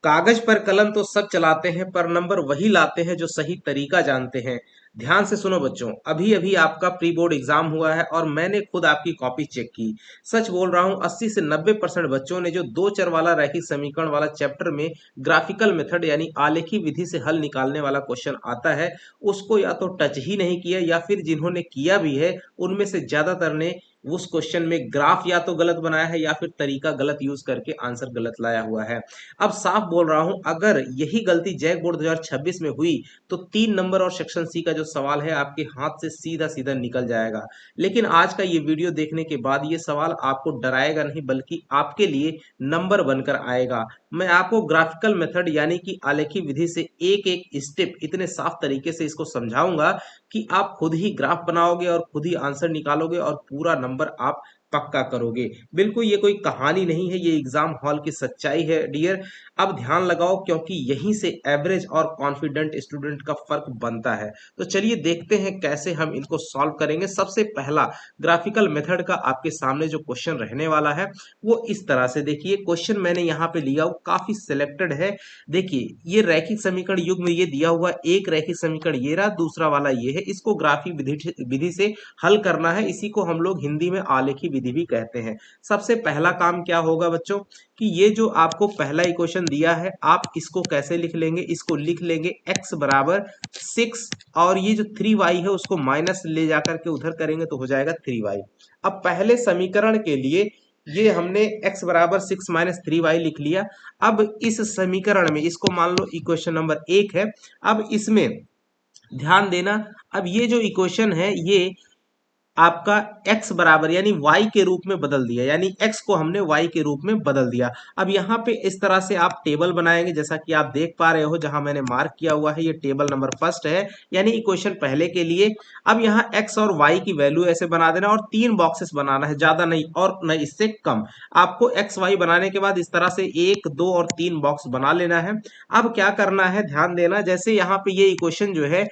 कागज पर कलम तो सब चलाते हैं पर नंबर वही लाते हैं जो सही तरीका जानते हैं। ध्यान से सुनो बच्चों, अभी अभी आपका प्री बोर्ड एग्जाम हुआ है और मैंने खुद आपकी कॉपी चेक की। सच बोल रहा हूँ, 80 से 90% बच्चों ने जो दो चर वाला रैखिक समीकरण वाला चैप्टर में ग्राफिकल मेथड यानी आलेखी विधि से हल निकालने वाला क्वेश्चन आता है, उसको या तो टच ही नहीं किया या फिर जिन्होंने किया भी है उनमें से ज्यादातर ने उस क्वेश्चन में ग्राफ या तो गलत बनाया है या फिर तरीका गलत यूज करके आंसर गलत लाया हुआ है। अब साफ बोल रहा हूं, अगर यही गलती जैक बोर्ड 2026 में हुई तो 3 नंबर और सेक्शन सी का जो सवाल है आपके हाथ से सीधा सीधा निकल जाएगा। लेकिन आज का ये वीडियो देखने के बाद ये सवाल आपको डराएगा नहीं बल्कि आपके लिए नंबर बनकर आएगा। मैं आपको ग्राफिकल मेथड यानी कि आलेखी विधि से एक एक स्टेप इतने साफ तरीके से इसको समझाऊंगा कि आप खुद ही ग्राफ बनाओगे और खुद ही आंसर निकालोगे और पूरा नंबर आप पक्का करोगे। बिल्कुल ये कोई कहानी नहीं है, ये एग्जाम हॉल की सच्चाई है डियर। अब ध्यान लगाओ क्योंकि यहीं से एवरेज और कॉन्फिडेंट स्टूडेंट का फर्क बनता है। तो चलिए देखते हैं कैसे हम इनको सॉल्व करेंगे। सबसे पहला ग्राफिकल मेथड का आपके सामने जो क्वेश्चन रहने वाला है वो इस तरह से देखिए। क्वेश्चन मैंने यहाँ पे लिया वो काफी सिलेक्टेड है। देखिए ये रैखिक समीकरण युग में ये दिया हुआ एक रैखिक समीकरण ये रहा, दूसरा वाला ये है। इसको ग्राफिक विधि से हल करना है। इसी को हम लोग हिंदी में आलेखी विधि भी कहते हैं। सबसे पहला काम क्या होगा बच्चों कि ये जो आपको पहला इक्वेशन दिया है आप इसको कैसे लिख लेंगे, इसको लिख लेंगे x बराबर 6 और ये जो 3y है उसको माइनस ले जाकर के उधर करेंगे तो हो जाएगा 3y। अब पहले समीकरण के लिए ये हमने x बराबर 6 माइनस 3y लिख लिया। अब इस समीकरण में इसको मान लो इक्वेशन नंबर 1 है। अब इसमें ध्यान देना, अब ये जो इक्वेशन है ये आपका x बराबर यानी y के रूप में बदल दिया, यानी x को हमने y के रूप में बदल दिया। अब यहाँ पे इस तरह से आप टेबल बनाएंगे जैसा कि आप देख पा रहे हो, जहां मैंने मार्क किया हुआ है ये टेबल नंबर फर्स्ट है यानी इक्वेशन पहले के लिए। अब यहाँ x और y की वैल्यू ऐसे बना देना और 3 बॉक्सेस बनाना है, ज्यादा नहीं और न इससे कम। आपको x y बनाने के बाद इस तरह से 1 2 और 3 बॉक्स बना लेना है। अब क्या करना है ध्यान देना, जैसे यहाँ पे ये इक्वेशन जो है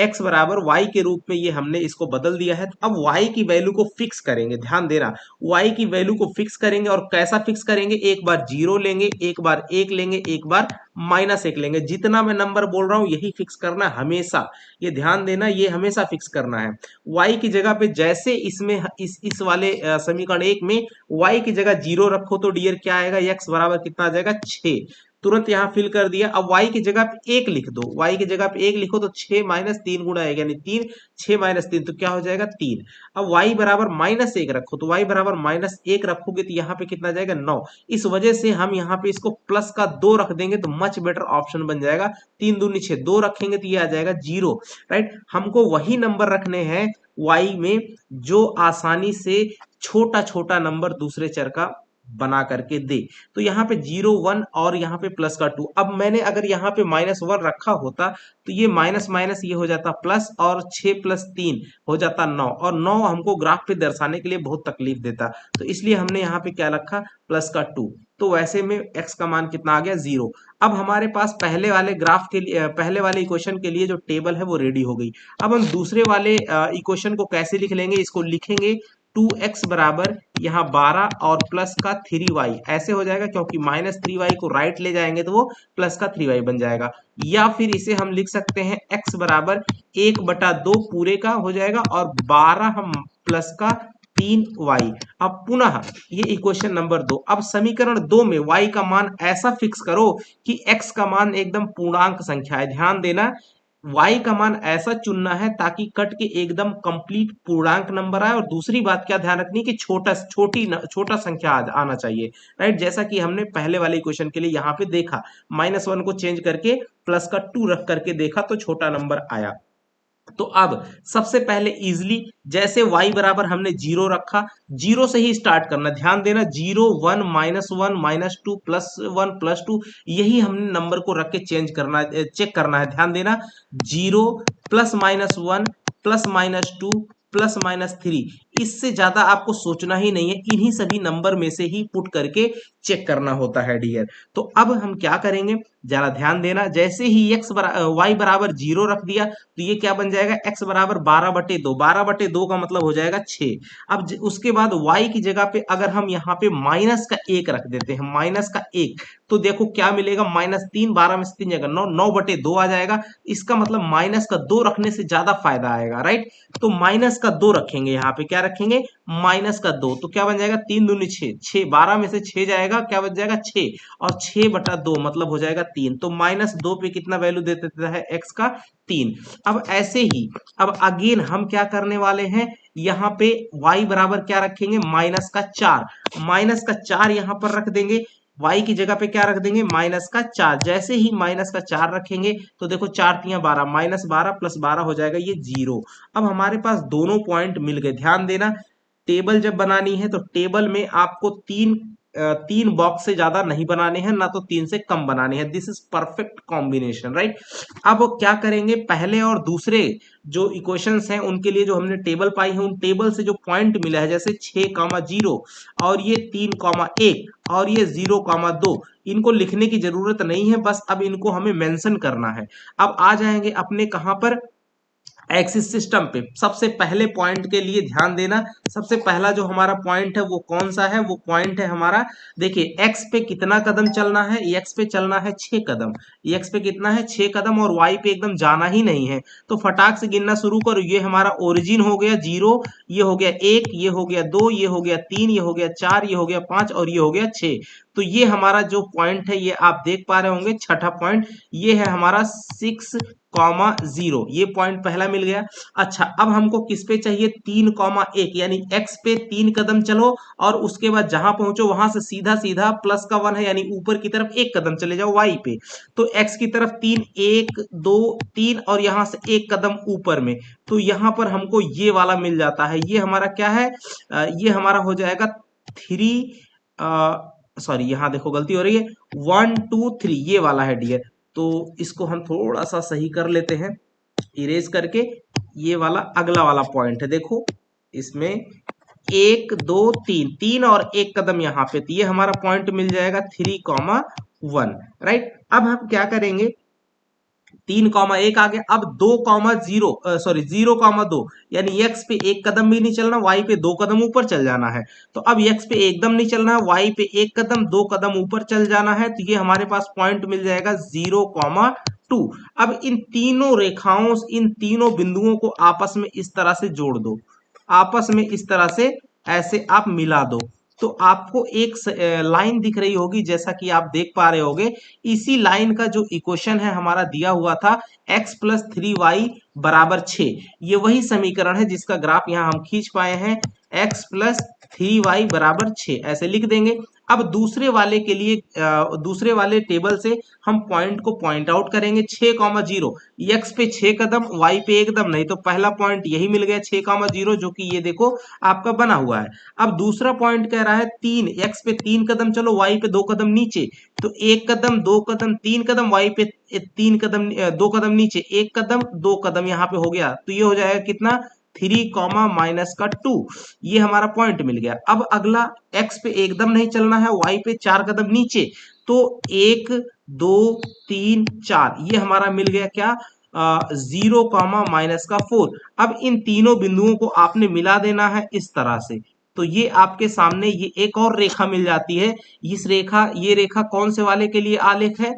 x बराबर y के रूप में ये हमने इसको बदल दिया है। तो अब y की वैल्यू को फिक्स करेंगे, ध्यान देना y की वैल्यू को फिक्स करेंगे। और कैसा फिक्स करेंगे, एक बार 0 लेंगे, एक बार 1 लेंगे, एक बार -1 लेंगे। जितना मैं नंबर बोल रहा हूं यही फिक्स करना है हमेशा, ये ध्यान देना, ये हमेशा फिक्स करना है। y की जगह पे जैसे इसमें इस वाले समीकरण 1 में y की जगह 0 रखो तो डियर क्या आएगा, x बराबर कितना आ जाएगा 6। तुरंत यहाँ फिल कर दिया। अब y की जगह पे 1 लिख दो, y की जगह पे 1 लिखो तो 6 माइनस 3 गुणा 1 यानी 3, 6 माइनस 3 तो क्या हो जाएगा 3। अब y बराबर -1 रखो तो y बराबर -1 रखोगे तो यहाँ पे कितना आ जाएगा 9। इस वजह से हम यहाँ पे इसको प्लस का 2 रख देंगे तो मच बेटर ऑप्शन बन जाएगा। 3 दूनी 6, 2 रखेंगे तो ये आ जाएगा 0। राइट, हमको वही नंबर रखने हैं y में जो आसानी से छोटा छोटा नंबर दूसरे चर का बना करके दे। तो यहाँ पे 0 1 और यहाँ पे प्लस का 2। अब मैंने अगर यहाँ पे -1 रखा होता तो ये माइनस माइनस ये हो जाता प्लस और 6 + 3 हो जाता 9 और 9 हमको ग्राफ पे दर्शाने के लिए बहुत तकलीफ देता, तो इसलिए हमने यहाँ पे क्या रखा प्लस का 2। तो वैसे में x का मान कितना आ गया 0। अब हमारे पास पहले वाले ग्राफ के लिए पहले वाले इक्वेशन के लिए जो टेबल है वो रेडी हो गई। अब हम दूसरे वाले इक्वेशन को कैसे लिख लेंगे, इसको लिखेंगे 2x बराबर यहाँ 12 और प्लस का 3y ऐसे हो जाएगा, क्योंकि -3y को राइट ले जाएंगे तो वो प्लस का 3y बन जाएगा। या फिर इसे हम लिख सकते हैं x बराबर 1/2 पूरे का हो जाएगा और 12 हम प्लस का 3y। अब पुनः ये इक्वेशन नंबर 2। अब समीकरण 2 में y का मान ऐसा फिक्स करो कि x का मान एकदम पूर्णांक संख्या है। ध्यान देना, y का मान ऐसा चुनना है ताकि कट के एकदम कंप्लीट पूर्णांक नंबर आए। और दूसरी बात क्या ध्यान रखनी कि छोटा संख्या आना चाहिए। राइट, जैसा कि हमने पहले वाले इक्वेशन के लिए यहाँ पे देखा, -1 को चेंज करके प्लस का 2 रख करके देखा तो छोटा नंबर आया। तो अब सबसे पहले इजिली जैसे y बराबर हमने 0 रखा, 0 से ही स्टार्ट करना। ध्यान देना 0 1 -1 -2 +1 +2 यही हमने नंबर को रख के चेंज करना, चेक करना है। ध्यान देना 0 +-1 +-2 +-3 इससे ज्यादा आपको सोचना ही नहीं है, इन्हीं सभी नंबर में से ही पुट करके चेक करना होता है डियर। तो अब हम क्या करेंगे, जरा ध्यान देना, जैसे ही y बराबर 0 रख दिया तो ये क्या बन जाएगा, x बराबर 12/2, 12/2 का मतलब हो जाएगा 6। अब उसके बाद y की जगह पे अगर हम यहाँ पे माइनस का 1 रख देते हैं, माइनस का 1, तो देखो क्या मिलेगा, -3, 12 में से 3 जाएगा 9, 9/2 आ जाएगा। इसका मतलब माइनस का 2 रखने से ज्यादा फायदा आएगा, राइट। तो माइनस का 2 रखेंगे, यहाँ पे क्या रखेंगे, -2, तो क्या बन जाएगा, 3 दूनी 6, 6 12 में से 6 जाएगा, क्या बच जाएगा 6, और 6/2 मतलब हो जाएगा 3। तो -2 पे कितना वैल्यू दे देता है, x का 3। अब ऐसे ही अब अगेन हम क्या करने वाले हैं, यहाँ पे y बराबर क्या रखेंगे, -4, -4 यहाँ पर रख देंगे, y की जगह पे क्या रख देंगे, -4। जैसे ही -4 रखेंगे तो देखो 4 तियां 12, -12 + 12 हो जाएगा ये 0। अब हमारे पास दोनों पॉइंट मिल गए। ध्यान देना, टेबल जब बनानी है तो टेबल में आपको तीन बॉक्स से ज्यादा नहीं बनाने हैं, ना तो 3 से कम बनाने हैं। This is perfect combination, right. अब क्या करेंगे, पहले और दूसरे जो इक्वेशंस हैं उनके लिए जो हमने टेबल पाई है, उन टेबल से जो पॉइंट मिला है, जैसे 6,0 और ये 3,1 और ये 0,2, इनको लिखने की जरूरत नहीं है, बस अब इनको हमें मेंशन करना है। अब आ जाएंगे अपने कहां पर, एक्सिस सिस्टम पे। सबसे पहले पॉइंट के लिए ध्यान देना, सबसे पहला जो हमारा पॉइंट है वो कौन सा है, वो पॉइंट है हमारा, देखिए एक्स पे कितना कदम चलना है, एक्स पे चलना है 6 कदम, एक्स पे कितना है 6 कदम, और वाई पे एकदम जाना ही नहीं है। तो फटाक से गिनना शुरू करो, ये हमारा ओरिजिन हो गया 0, ये हो गया 1, ये हो गया 2, ये हो गया 3, ये हो गया 4, ये हो गया 5 और ये हो गया 6। तो ये हमारा जो पॉइंट है ये आप देख पा रहे होंगे, छठा पॉइंट ये है हमारा 6,0, ये पॉइंट पहला मिल गया। अच्छा, अब हमको किस पे चाहिए, 3,1, यानी x पे 3 कदम चलो और उसके बाद जहां पहुंचो वहां से सीधा सीधा +1 है, यानी ऊपर की तरफ 1 कदम चले जाओ y पे। तो x की तरफ 3, 1 2 3 और यहां से 1 कदम ऊपर में, तो यहां पर हमको ये वाला मिल जाता है। ये हमारा क्या है, ये हमारा हो जाएगा 3, सॉरी यहाँ देखो गलती हो रही है, 1 2 3, ये वाला है डियर। तो इसको हम थोड़ा सा सही कर लेते हैं, इरेज करके। ये वाला अगला वाला पॉइंट है, देखो इसमें 1 2 3, 3 और 1 कदम यहाँ पे, तो ये हमारा पॉइंट मिल जाएगा 3,1, राइट। अब हम क्या करेंगे, 3,1 आ गया, अब 2,0 सॉरी 0,2, यानी x पे 1 कदम भी नहीं चलना, y पे 2 कदम ऊपर चल जाना है। तो अब x पे एकदम नहीं चलना है, y पे 1 कदम 2 कदम ऊपर चल जाना है, तो ये हमारे पास पॉइंट मिल जाएगा 0,2। अब इन तीनों रेखाओं, इन तीनों बिंदुओं को आपस में इस तरह से जोड़ दो, आपस में इस तरह से ऐसे आप मिला दो, तो आपको एक लाइन दिख रही होगी, जैसा कि आप देख पा रहे होगे। इसी लाइन का जो इक्वेशन है हमारा दिया हुआ था, x + 3y = 6, ये वही समीकरण है जिसका ग्राफ यहाँ हम खींच पाए हैं, x + 3y = 6, ऐसे लिख देंगे। अब दूसरे वाले के लिए, दूसरे वाले टेबल से हम पॉइंट को पॉइंट आउट करेंगे, 6,0, x पे 6 कदम, y पे 1 कदम नहीं, तो पहला पॉइंट यही मिल गया 6,0, जो कि ये देखो आपका बना हुआ है। अब दूसरा पॉइंट कह रहा है 3, x पे 3 कदम चलो, y पे 2 कदम नीचे, तो 1 कदम 2 कदम 3 कदम, y पे 3 कदम 2 कदम नीचे, 1 कदम 2 कदम यहाँ पे हो गया, तो ये हो जाएगा कितना, 3, -2, ये हमारा पॉइंट मिल गया। अब अगला, x पे एकदम नहीं चलना है, y पे 4 कदम नीचे, तो 1 2 3 4, ये हमारा मिल गया क्या, 0, -4। अब इन तीनों बिंदुओं को आपने मिला देना है इस तरह से, तो ये आपके सामने ये एक और रेखा मिल जाती है। इस रेखा, ये रेखा कौन से वाले के लिए आलेख है,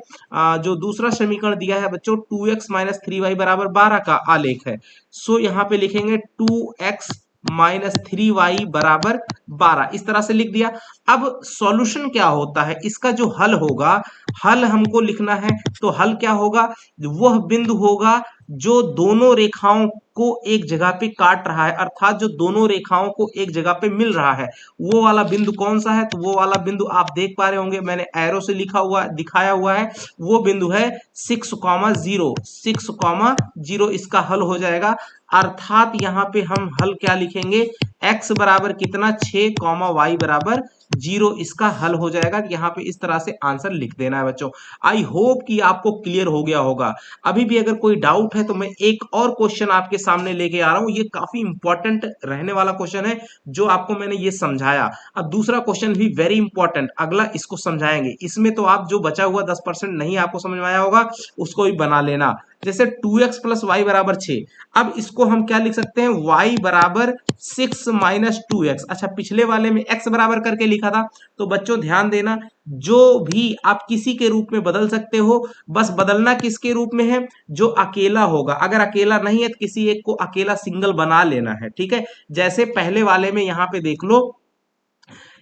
जो दूसरा समीकरण दिया है बच्चों, 2x - 3y = 12 का आलेख है। सो यहाँ पे लिखेंगे 2x - 3y = 12, इस तरह से लिख दिया। अब सॉल्यूशन क्या होता है, इसका जो हल होगा, हल हमको लिखना है, तो हल क्या होगा, वह बिंदु होगा जो दोनों रेखाओं को एक जगह पे काट रहा है, अर्थात जो दोनों रेखाओं को एक जगह पे मिल रहा है, वो वाला बिंदु कौन सा है, तो वो वाला बिंदु आप देख पा रहे होंगे, मैंने एरो से लिखा हुआ दिखाया हुआ है, वो बिंदु है 6,0, 6,0, इसका हल हो जाएगा। अर्थात यहाँ पे हम हल क्या लिखेंगे, x बराबर कितना, 6, y बराबर जीरो इसका हल हो जाएगा। यहाँ पे इस तरह से आंसर लिख देना है बच्चों। आई होप कि आपको क्लियर हो गया होगा। अभी भी अगर कोई डाउट है तो मैं एक और क्वेश्चन आपके सामने लेके आ रहा हूँ, ये काफी इंपॉर्टेंट रहने वाला क्वेश्चन है जो आपको मैंने ये समझाया। अब दूसरा क्वेश्चन भी वेरी इंपॉर्टेंट, अगला इसको समझाएंगे। इसमें तो आप जो बचा हुआ 10% नहीं आपको समझ में आया होगा उसको भी बना लेना। जैसे 2x प्लस वाई बराबर 6। अब इसको हम क्या लिख सकते हैं, y बराबर 6 माइनस 2x। अच्छा, पिछले वाले में x बराबर करके लिखा था। तो बच्चों ध्यान देना, जो भी आप किसी के रूप में बदल सकते हो, बस बदलना किसके रूप में है, जो अकेला होगा। अगर अकेला नहीं है तो किसी एक को अकेला सिंगल बना लेना है, ठीक है। जैसे पहले वाले में यहाँ पे देख लो,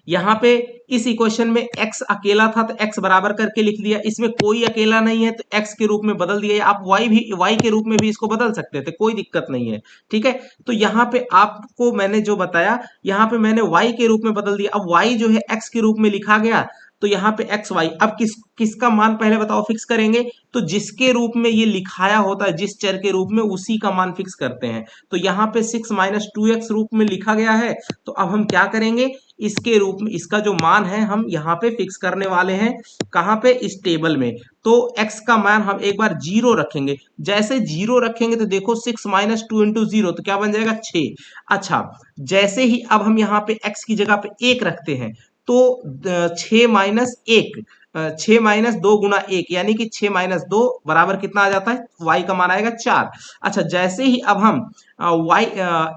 यहाँ पे इस इक्वेशन में x अकेला था तो x बराबर करके लिख दिया। इसमें कोई अकेला नहीं है तो x के रूप में बदल दिया। आप y के रूप में भी इसको बदल सकते थे, कोई दिक्कत नहीं है, ठीक है। तो यहाँ पे आपको मैंने जो बताया, यहाँ पे मैंने y के रूप में बदल दिया। अब y जो है x के रूप में लिखा गया, तो यहाँ पे एक्स वाई। अब किसका मान पहले बताओ फिक्स करेंगे, तो जिसके रूप में ये लिखाया होता है, जिस चर के रूप में, उसी का मान फिक्स करते हैं। तो यहाँ पे 6 माइनस 2x रूप में लिखा गया है। तो अब हम क्या करेंगे, इसके रूप में इसका जो मान है हम यहाँ पे फिक्स करने वाले हैं। कहाँ पे, इस टेबल में। तो x का मान हम एक बार जीरो रखेंगे। जैसे जीरो रखेंगे तो देखो 6 माइनस 2 इंटू जीरो तो क्या बन जाएगा, 6। अच्छा, जैसे ही अब हम यहाँ पे x की जगह पे 1 रखते हैं तो 6 माइनस 1, 6 माइनस 2 गुना 1 यानी कि 6 माइनस 2 बराबर कितना आ जाता है, y का मान आएगा 4। अच्छा, जैसे ही अब हम y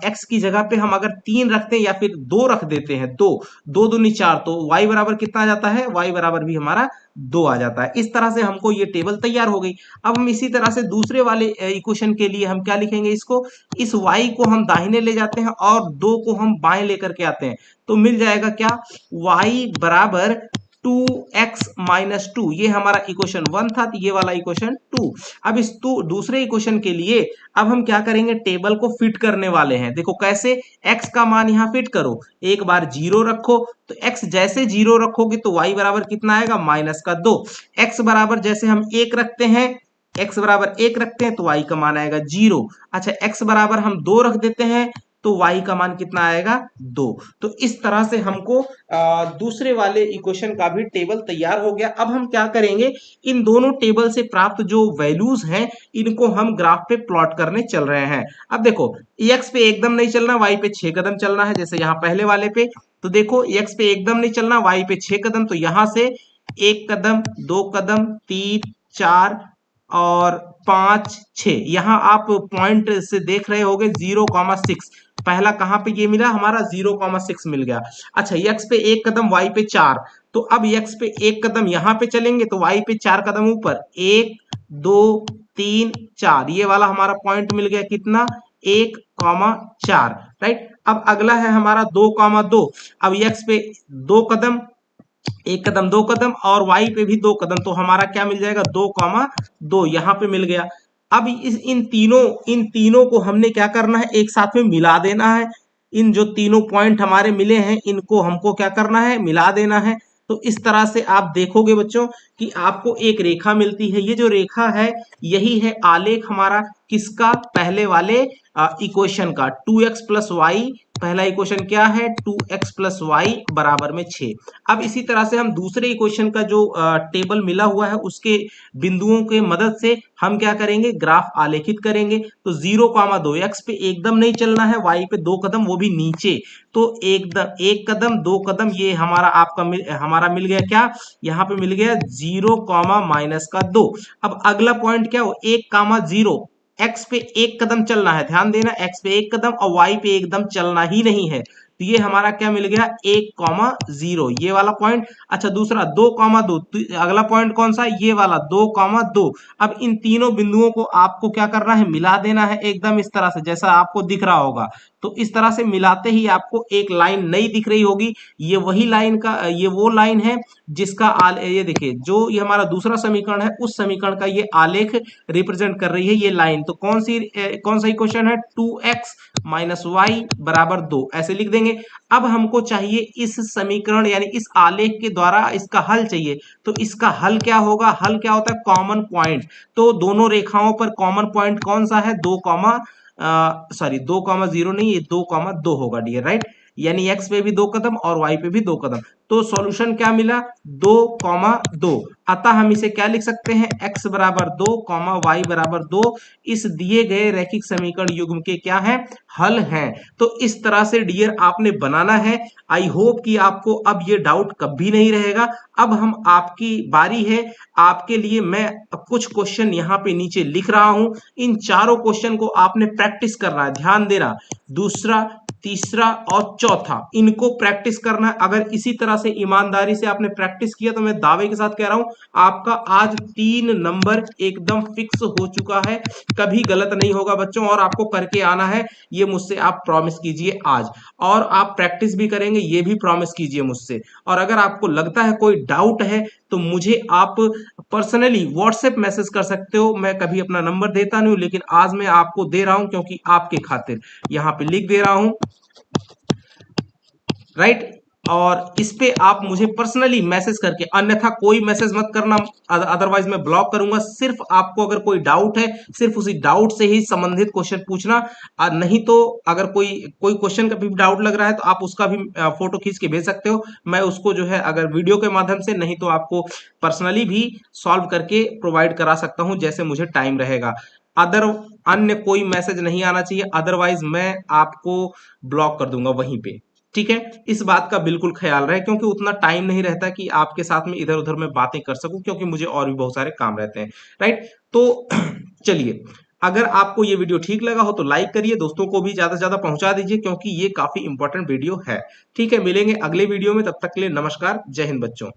x की जगह पे हम अगर 3 रखते हैं या फिर 2 रख देते हैं, 2 2 दूनी 4, तो y बराबर कितना आ जाता है, y बराबर भी हमारा 2 आ जाता है। इस तरह से हमको ये टेबल तैयार हो गई। अब हम इसी तरह से दूसरे वाले इक्वेशन के लिए हम क्या लिखेंगे, इसको, इस y को हम दाहिने ले जाते हैं और 2 को हम बाएं लेकर के आते हैं। तो मिल जाएगा क्या, y बराबर 2x माइनस 2। ये हमारा इक्वेशन 1 था, तो ये वाला इक्वेशन 2। अब इस दूसरे इक्वेशन के लिए अब हम क्या करेंगे, टेबल को फिट करने वाले हैं। देखो कैसे, x का मान यहाँ फिट करो, एक बार जीरो रखो, तो x जैसे जीरो रखोगे तो y बराबर कितना आएगा, माइनस का 2। x बराबर जैसे हम 1 रखते हैं, x बराबर 1 रखते हैं तो y का मान आएगा 0। अच्छा, x बराबर हम 2 रख देते हैं तो y का मान कितना आएगा, 2। तो इस तरह से हमको दूसरे वाले इक्वेशन का भी टेबल तैयार हो गया। अब हम क्या करेंगे, इन दोनों टेबल से प्राप्त जो वैल्यूज हैं इनको हम ग्राफ पे प्लॉट करने चल रहे हैं। अब देखो, x पे एकदम नहीं चलना, y पे 6 कदम चलना है, जैसे यहाँ पहले वाले पे। तो देखो x पे एकदम नहीं चलना, y पे 6 कदम, तो यहाँ से 1 कदम, 2 कदम, 3, 4 और 5, 6। यहाँ आप पॉइंट से देख रहे होगे 0,6। पहला कहां पे ये मिला हमारा, 0,6 मिल गया। अच्छा, x पे 1 कदम, y पे 4। तो अब x पे 1 कदम यहां पे चलेंगे तो y पे 4 कदम ऊपर, 1, 2, 3, 4। ये वाला हमारा पॉइंट मिल गया कितना, 1,4। राइट। अब अगला है हमारा 2,2। अब x पे 2 कदम, 1 कदम, 2 कदम और y पे भी 2 कदम, तो हमारा क्या मिल जाएगा, 2,2 यहाँ पे मिल गया। अब इन तीनों को हमने क्या करना है, एक साथ में मिला देना है। इन जो तीनों पॉइंट हमारे मिले हैं इनको हमको क्या करना है, मिला देना है। तो इस तरह से आप देखोगे बच्चों कि आपको एक रेखा मिलती है। ये जो रेखा है यही है आलेख हमारा, किसका, पहले वाले इक्वेशन का। 2x प्लस वाई, पहला इक्वेशन क्या है, 2x प्लस वाई बराबर में 6। अब इसी तरह से हम दूसरे इक्वेशन का जो टेबल मिला हुआ है उसके बिंदुओं के मदद से हम क्या करेंगे, ग्राफ आलेखित करेंगे। तो 0,2, x पे एकदम नहीं चलना है, y पे 2 कदम, वो भी नीचे। तो एकदम 1 कदम, 2 कदम, ये हमारा हमारा मिल गया क्या, यहाँ पे मिल गया 0, माइनस का 2। अब अगला पॉइंट क्या हो, 1,0। x पे 1 कदम चलना है, ध्यान देना, x पे 1 कदम और y पे एकदम चलना ही नहीं है। तो ये हमारा क्या मिल गया, 1,0, ये वाला पॉइंट। अच्छा, दूसरा 2,2, तो अगला पॉइंट कौन सा है, ये वाला 2,2। अब इन तीनों बिंदुओं को आपको क्या करना है, मिला देना है एकदम इस तरह से, जैसा आपको दिख रहा होगा। तो इस तरह से मिलाते ही आपको एक लाइन नई दिख रही होगी। ये वही लाइन का, ये वो लाइन है जिसका ये देखिए, जो ये हमारा दूसरा समीकरण है उस समीकरण का ये आलेख रिप्रेजेंट कर रही है ये लाइन। तो कौन सा इक्वेशन है, 2x माइनस वाई बराबर 2, ऐसे लिख देंगे। अब हमको चाहिए इस समीकरण यानी इस आलेख के द्वारा इसका हल चाहिए। तो इसका हल क्या होगा, हल क्या होता है, कॉमन पॉइंट। तो दोनों रेखाओं पर कॉमन पॉइंट कौन सा है, 2,0 नहीं, ये 2,2 होगा डियर, राइट। यानी x पे भी 2 कदम और y पे भी 2 कदम। तो सॉल्यूशन क्या मिला, 2,2। अतः हम इसे क्या लिख सकते हैं, x बराबर 2, y बराबर 2 इस दिए गए रैखिक समीकरण युग्म के क्या है, हल हैं। तो इस तरह से डियर आपने बनाना है। आई होप कि आपको अब ये डाउट कभी नहीं रहेगा। अब हम आपकी बारी है, आपके लिए मैं कुछ क्वेश्चन यहाँ पे नीचे लिख रहा हूं। इन चारों क्वेश्चन को आपने प्रैक्टिस करना है, ध्यान देना। दूसरा, तीसरा और चौथा, इनको प्रैक्टिस करना है। अगर इसी तरह से ईमानदारी से आपने प्रैक्टिस किया तो मैं दावे के साथ कह रहा हूं आपका आज 3 नंबर एकदम फिक्स हो चुका है, कभी गलत नहीं होगा बच्चों। और आपको करके आना है, ये मुझसे आप प्रॉमिस कीजिए आज। और आप प्रैक्टिस भी करेंगे, ये भी प्रॉमिस कीजिए मुझसे। और अगर आपको लगता है कोई डाउट है तो मुझे आप पर्सनली व्हाट्सएप मैसेज कर सकते हो। मैं कभी अपना नंबर देता नहीं हूं, लेकिन आज मैं आपको दे रहा हूं क्योंकि आपके खातिर यहां पे लिख दे रहा हूं, राइट। और इस पे आप मुझे पर्सनली मैसेज करके, अन्यथा कोई मैसेज मत करना, अदरवाइज मैं ब्लॉक करूंगा। सिर्फ आपको अगर कोई डाउट है, सिर्फ उसी डाउट से ही संबंधित क्वेश्चन पूछना। नहीं तो अगर कोई कोई क्वेश्चन का भी डाउट लग रहा है तो आप उसका भी फोटो खींच के भेज सकते हो। मैं उसको जो है अगर वीडियो के माध्यम से, नहीं तो आपको पर्सनली भी सॉल्व करके प्रोवाइड करा सकता हूं जैसे मुझे टाइम रहेगा। अदर अन्य कोई मैसेज नहीं आना चाहिए, अदरवाइज मैं आपको ब्लॉक कर दूंगा वहीं पे। ठीक है, इस बात का बिल्कुल ख्याल रहे, क्योंकि उतना टाइम नहीं रहता कि आपके साथ में इधर उधर मैं बातें कर सकूं, क्योंकि मुझे और भी बहुत सारे काम रहते हैं, राइट। तो चलिए, अगर आपको ये वीडियो ठीक लगा हो तो लाइक करिए, दोस्तों को भी ज्यादा से ज्यादा पहुंचा दीजिए, क्योंकि ये काफी इंपॉर्टेंट वीडियो है। ठीक है, मिलेंगे अगले वीडियो में, तब तक के लिए नमस्कार, जय हिंद बच्चों।